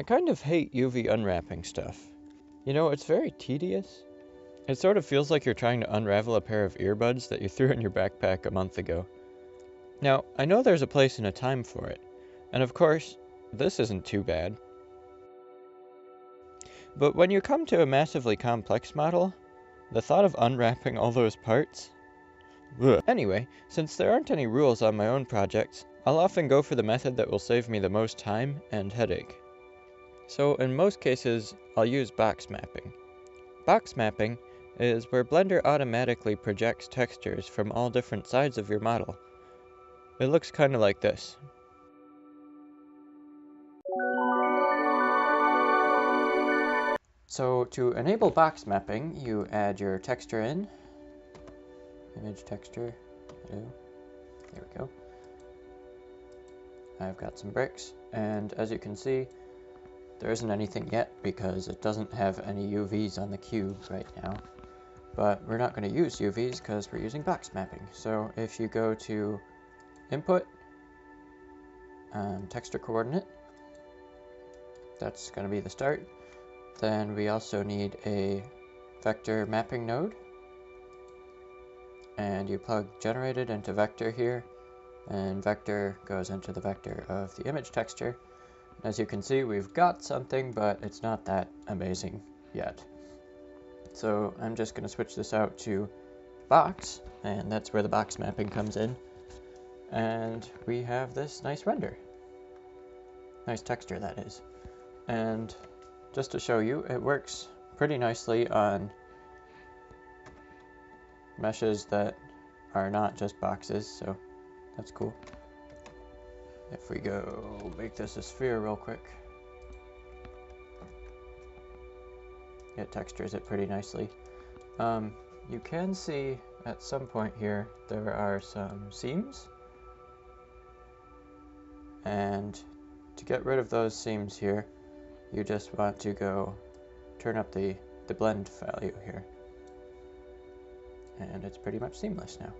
I kind of hate UV unwrapping stuff. You know, it's very tedious. It sort of feels like you're trying to unravel a pair of earbuds that you threw in your backpack a month ago. Now, I know there's a place and a time for it, and of course, this isn't too bad. But when you come to a massively complex model, the thought of unwrapping all those parts? Ugh. Anyway, since there aren't any rules on my own projects, I'll often go for the method that will save me the most time and headache. So in most cases, I'll use box mapping. Box mapping is where Blender automatically projects textures from all different sides of your model. It looks kind of like this. So to enable box mapping, you add your texture in. Image texture. Hello. There we go. I've got some bricks, and as you can see, there isn't anything yet because it doesn't have any UVs on the cube right now. But we're not going to use UVs because we're using box mapping. So if you go to Input, Texture Coordinate, that's going to be the start. Then we also need a vector mapping node. And you plug generated into vector here, and vector goes into the vector of the image texture. As you can see, we've got something, but it's not that amazing yet. So I'm just going to switch this out to box, and that's where the box mapping comes in. And we have this nice render. Nice texture, that is. And just to show you, it works pretty nicely on meshes that are not just boxes, so that's cool. If we go make this a sphere real quick, it textures it pretty nicely. You can see at some point here there are some seams, and to get rid of those seams here, you just want to go turn up the blend value here, and it's pretty much seamless now.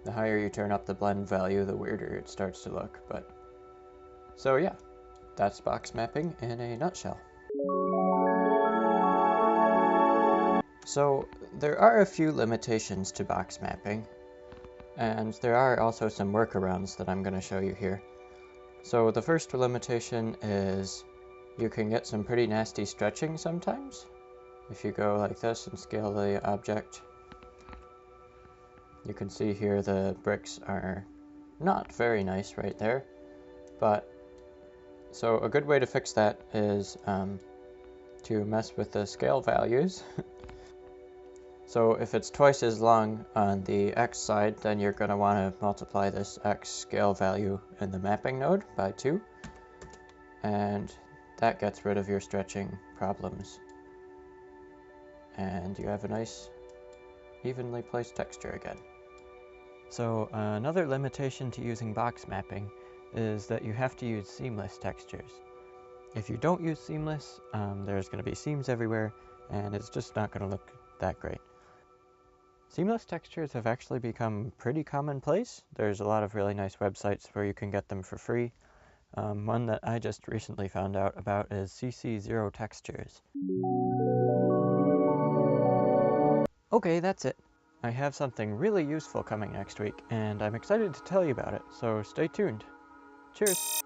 The higher you turn up the blend value, the weirder it starts to look, but so yeah, that's box mapping in a nutshell. So there are a few limitations to box mapping, and there are also some workarounds that I'm going to show you here. So the first limitation is you can get some pretty nasty stretching sometimes. If you go like this and scale the object, you can see here the bricks are not very nice right there. But so a good way to fix that is to mess with the scale values. So if it's twice as long on the X side, then you're going to want to multiply this X scale value in the mapping node by 2. And that gets rid of your stretching problems. And you have a nice evenly placed texture again. So another limitation to using box mapping is that you have to use seamless textures. If you don't use seamless, there's going to be seams everywhere, and it's just not going to look that great. Seamless textures have actually become pretty commonplace. There's a lot of really nice websites where you can get them for free. One that I just recently found out about is CC0 Textures. Okay, that's it. I have something really useful coming next week, and I'm excited to tell you about it, so stay tuned. Cheers!